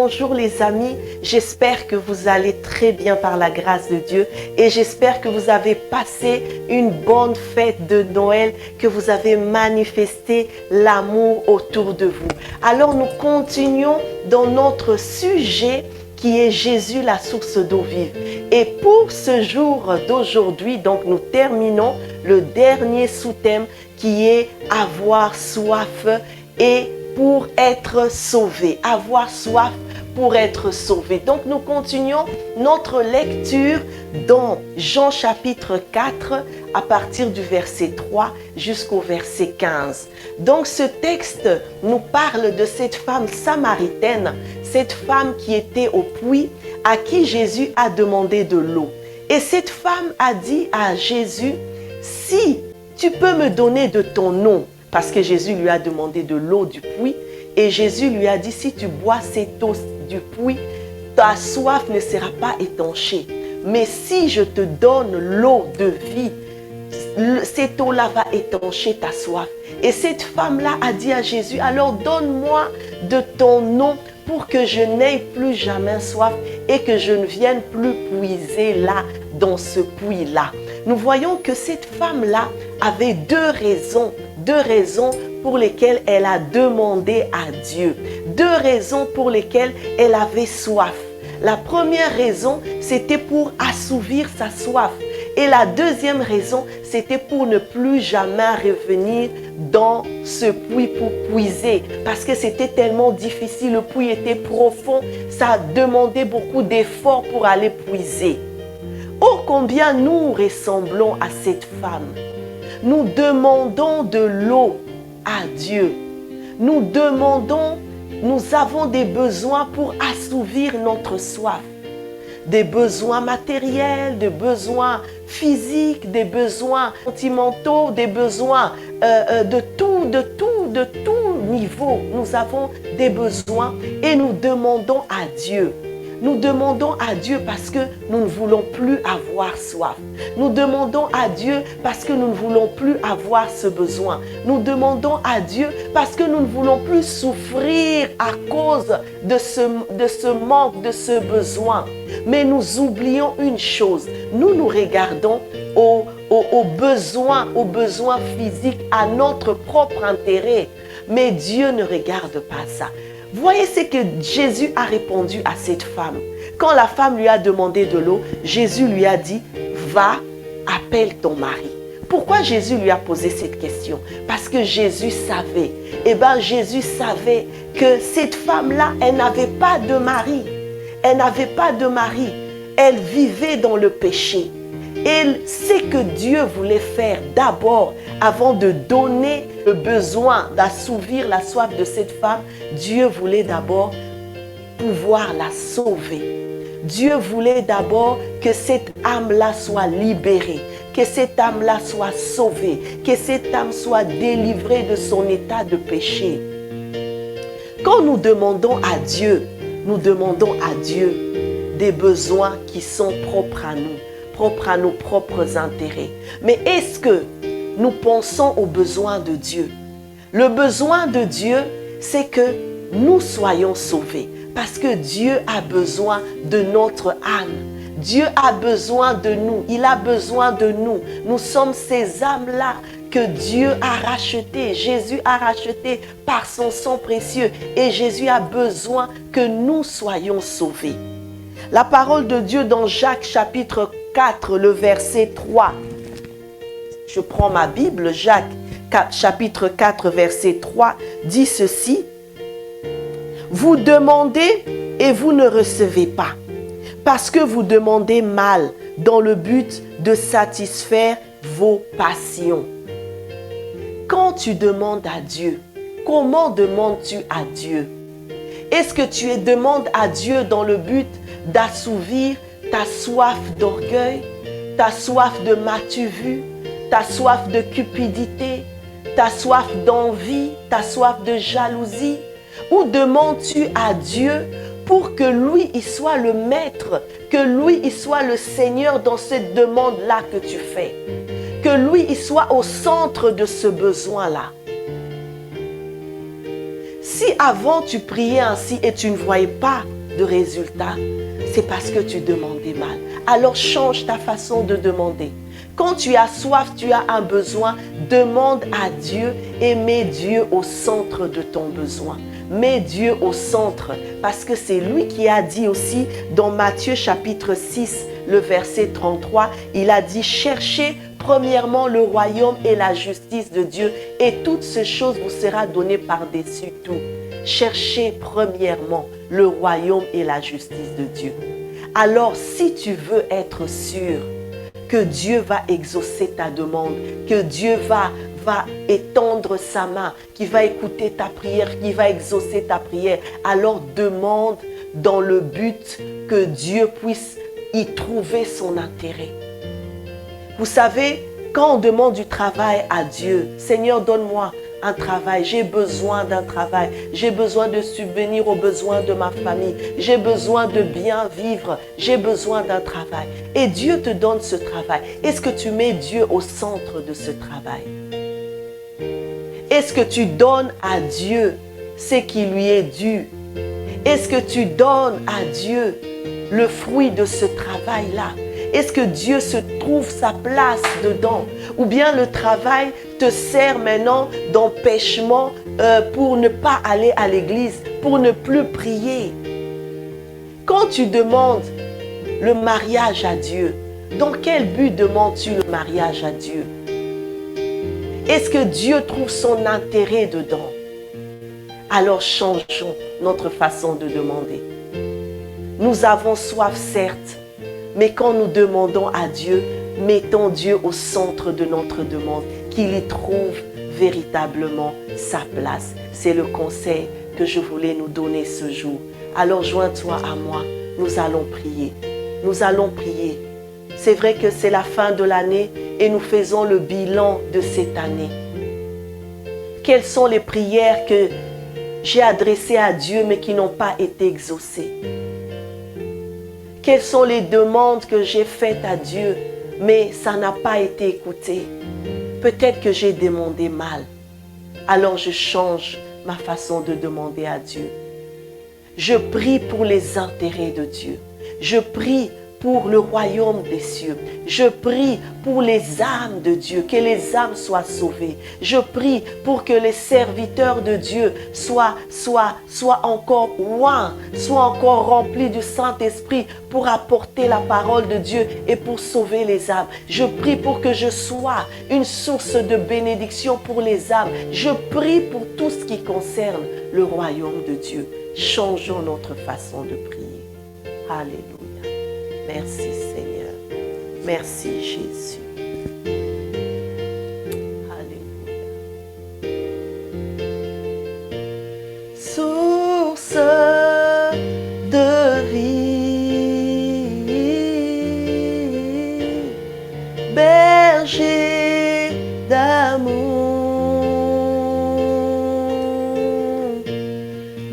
bonjour les amis, j'espère que vous allez très bien par la grâce de Dieu et j'espère que vous avez passé une bonne fête de Noël, que vous avez manifesté l'amour autour de vous. Alors nous continuons dans notre sujet qui est Jésus, la source d'eau vive. Et pour ce jour d'aujourd'hui, donc nous terminons le dernier sous-thème qui est avoir soif et pour être sauvé, avoir soif pour être sauvé. Donc nous continuons notre lecture dans Jean chapitre 4 à partir du verset 3 jusqu'au verset 15. Donc ce texte nous parle de cette femme samaritaine, cette femme qui était au puits à qui Jésus a demandé de l'eau. Et cette femme a dit à Jésus, si tu peux me donner de ton eau, parce que Jésus lui a demandé de l'eau du puits et Jésus lui a dit, si tu bois cette eau du puits, ta soif ne sera pas étanchée. Mais si je te donne l'eau de vie, cette eau-là va étancher ta soif. Et cette femme-là a dit à Jésus, alors donne-moi de ton eau pour que je n'aie plus jamais soif et que je ne vienne plus puiser là, dans ce puits-là. Nous voyons que cette femme-là avait deux raisons pour lesquelles elle a demandé à Dieu. Deux raisons pour lesquelles elle avait soif. La première raison, c'était pour assouvir sa soif. Et la deuxième raison, c'était pour ne plus jamais revenir dans ce puits pour puiser. Parce que c'était tellement difficile, le puits était profond, ça demandait beaucoup d'efforts pour aller puiser. Oh, combien nous ressemblons à cette femme. Nous demandons de l'eau à Dieu. Nous demandons, nous avons des besoins pour assouvir notre soif. Des besoins matériels, des besoins physiques, des besoins sentimentaux, des besoins de tout niveau. Nous avons des besoins et nous demandons à Dieu. Nous demandons à Dieu parce que nous ne voulons plus avoir soif. Nous demandons à Dieu parce que nous ne voulons plus avoir ce besoin. Nous demandons à Dieu parce que nous ne voulons plus souffrir à cause de ce manque, de ce besoin. Mais nous oublions une chose. Nous regardons aux besoins physiques, à notre propre intérêt. Mais Dieu ne regarde pas ça. Voyez ce que Jésus a répondu à cette femme. Quand la femme lui a demandé de l'eau, Jésus lui a dit, va, appelle ton mari. Pourquoi Jésus lui a posé cette question? Parce que Jésus savait. Jésus savait que cette femme-là, elle n'avait pas de mari. Elle n'avait pas de mari. Elle vivait dans le péché. Et ce que Dieu voulait faire d'abord, avant de donner le besoin d'assouvir la soif de cette femme, Dieu voulait d'abord pouvoir la sauver. Dieu voulait d'abord que cette âme-là soit libérée, que cette âme-là soit sauvée, que cette âme soit délivrée de son état de péché. Quand nous demandons à Dieu des besoins qui sont propres à nos propres intérêts. Mais est-ce que nous pensons aux besoins de Dieu? Le besoin de Dieu, c'est que nous soyons sauvés. Parce que Dieu a besoin de notre âme. Dieu a besoin de nous. Il a besoin de nous. Nous sommes ces âmes-là que Dieu a rachetées. Jésus a racheté par son sang précieux. Et Jésus a besoin que nous soyons sauvés. La parole de Dieu dans Jacques chapitre 4, le verset 3. Je prends ma Bible, Jacques chapitre 4, verset 3, dit ceci. Vous demandez et vous ne recevez pas, parce que vous demandez mal dans le but de satisfaire vos passions. Quand tu demandes à Dieu, comment demandes-tu à Dieu? Est-ce que tu demandes à Dieu dans le but d'assouvir ta soif d'orgueil, ta soif de m'as-tu vu, ta soif de cupidité, ta soif d'envie, ta soif de jalousie? Ou demandes-tu à Dieu pour que lui, il soit le maître, que lui, il soit le Seigneur dans cette demande-là que tu fais? Que lui, il soit au centre de ce besoin-là. Si avant tu priais ainsi et tu ne voyais pas de résultats, c'est parce que tu demandais mal. Alors change ta façon de demander. Quand tu as soif, tu as un besoin, demande à Dieu et mets Dieu au centre de ton besoin. Mets Dieu au centre parce que c'est lui qui a dit aussi dans Matthieu chapitre 6, le verset 33, il a dit « Cherchez premièrement le royaume et la justice de Dieu et toutes ces choses vous sera données par-dessus tout. » Cherchez premièrement le royaume et la justice de Dieu. Alors si tu veux être sûr que Dieu va exaucer ta demande, que Dieu va étendre sa main, qui va écouter ta prière, qui va exaucer ta prière, alors demande dans le but que Dieu puisse y trouver son intérêt. Vous savez, quand on demande du travail à Dieu, Seigneur, donne-moi un travail, j'ai besoin d'un travail, j'ai besoin de subvenir aux besoins de ma famille, j'ai besoin de bien vivre, j'ai besoin d'un travail. Et Dieu te donne ce travail. Est-ce que tu mets Dieu au centre de ce travail? Est-ce que tu donnes à Dieu ce qui lui est dû? Est-ce que tu donnes à Dieu le fruit de ce travail-là? Est-ce que Dieu se trouve sa place dedans? Ou bien le travail te sert maintenant d'empêchement pour ne pas aller à l'église, pour ne plus prier? Quand tu demandes le mariage à Dieu, dans quel but demandes-tu le mariage à Dieu? Est-ce que Dieu trouve son intérêt dedans? Alors changeons notre façon de demander. Nous avons soif, certes, mais quand nous demandons à Dieu, mettons Dieu au centre de notre demande, qu'il y trouve véritablement sa place. C'est le conseil que je voulais nous donner ce jour. Alors joins-toi à moi, nous allons prier. Nous allons prier. C'est vrai que c'est la fin de l'année et nous faisons le bilan de cette année. Quelles sont les prières que j'ai adressées à Dieu mais qui n'ont pas été exaucées? Quelles sont les demandes que j'ai faites à Dieu mais ça n'a pas été écouté? Peut-être que j'ai demandé mal. Alors je change ma façon de demander à Dieu. Je prie pour les intérêts de Dieu. Je prie pour le royaume des cieux. Je prie pour les âmes de Dieu, que les âmes soient sauvées. Je prie pour que les serviteurs de Dieu soient encore loin, soient encore remplis du Saint-Esprit pour apporter la parole de Dieu et pour sauver les âmes. Je prie pour que je sois une source de bénédiction pour les âmes. Je prie pour tout ce qui concerne le royaume de Dieu. Changeons notre façon de prier. Alléluia. Merci Seigneur. Merci Jésus. Alléluia. Source de vie, berger d'amour,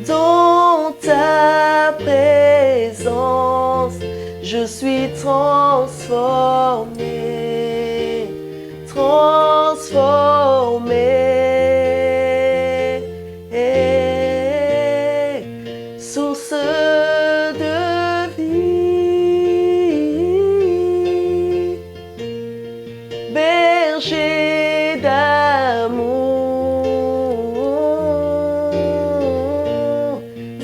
dans ta présence, je suis transformé, source de vie, berger d'amour,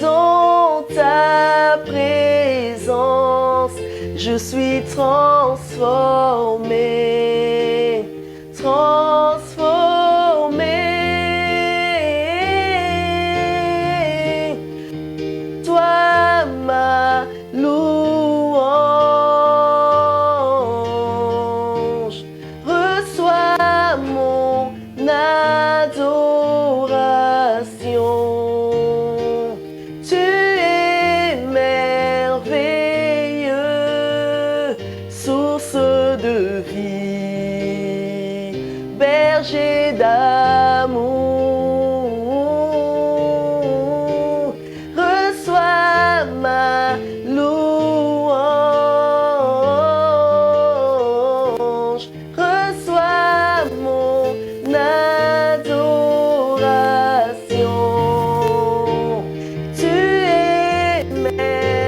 dans ta présence, je suis transformé, toi ma louange, reçois mon adoration. Tu es merveilleux, source de vie, berger d'amour, reçois ma louange, reçois mon adoration. Tu es merveilleux.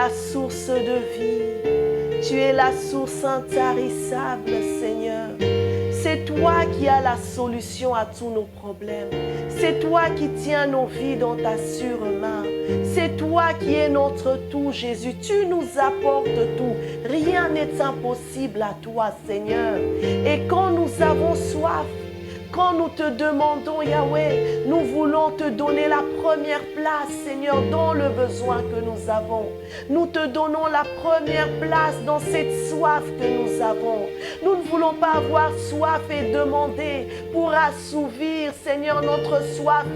la source de vie. Tu es la source intarissable, Seigneur. C'est toi qui as la solution à tous nos problèmes. C'est toi qui tiens nos vies dans ta sûre-main. C'est toi qui es notre tout, Jésus. Tu nous apportes tout. Rien n'est impossible à toi, Seigneur. Et quand nous avons soif, quand nous te demandons, Yahweh, nous voulons te donner la première place, Seigneur, dans le besoin que nous avons. Nous te donnons la première place dans cette soif que nous avons. Nous ne voulons pas avoir soif et demander pour assouvir, Seigneur, notre soif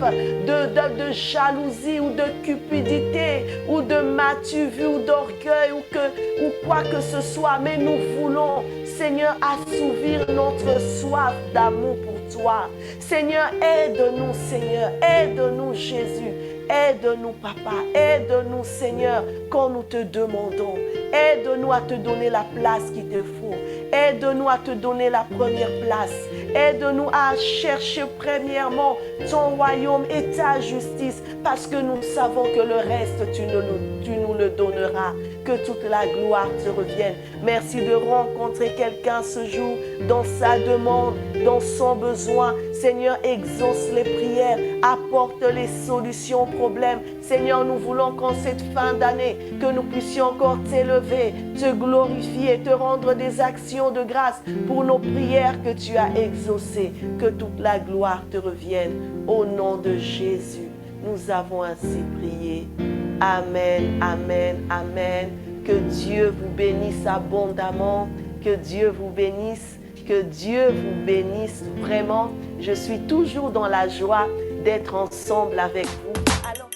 de jalousie ou de cupidité ou de m'as-tu vu ou d'orgueil ou quoi que ce soit. Mais nous voulons, Seigneur, assouvir notre soif d'amour pour toi. Seigneur, aide-nous, Seigneur, aide-nous, Jésus. Aide-nous, Papa, aide-nous, Seigneur, quand nous te demandons. Aide-nous à te donner la place qu'il te faut. Aide-nous à te donner la première place. Aide-nous à chercher premièrement ton royaume et ta justice, parce que nous savons que le reste, tu nous le donneras. Que toute la gloire te revienne. Merci de rencontrer quelqu'un ce jour dans sa demande, dans son besoin. Seigneur, exauce les prières, apporte les solutions aux problèmes. Seigneur, nous voulons qu'en cette fin d'année, que nous puissions encore t'élever, te glorifier, te rendre des actions de grâce pour nos prières que tu as exaucées. Que toute la gloire te revienne. Au nom de Jésus, nous avons ainsi prié. Amen, amen, amen. Que Dieu vous bénisse abondamment. Que Dieu vous bénisse. Que Dieu vous bénisse vraiment. Je suis toujours dans la joie d'être ensemble avec vous. Alors,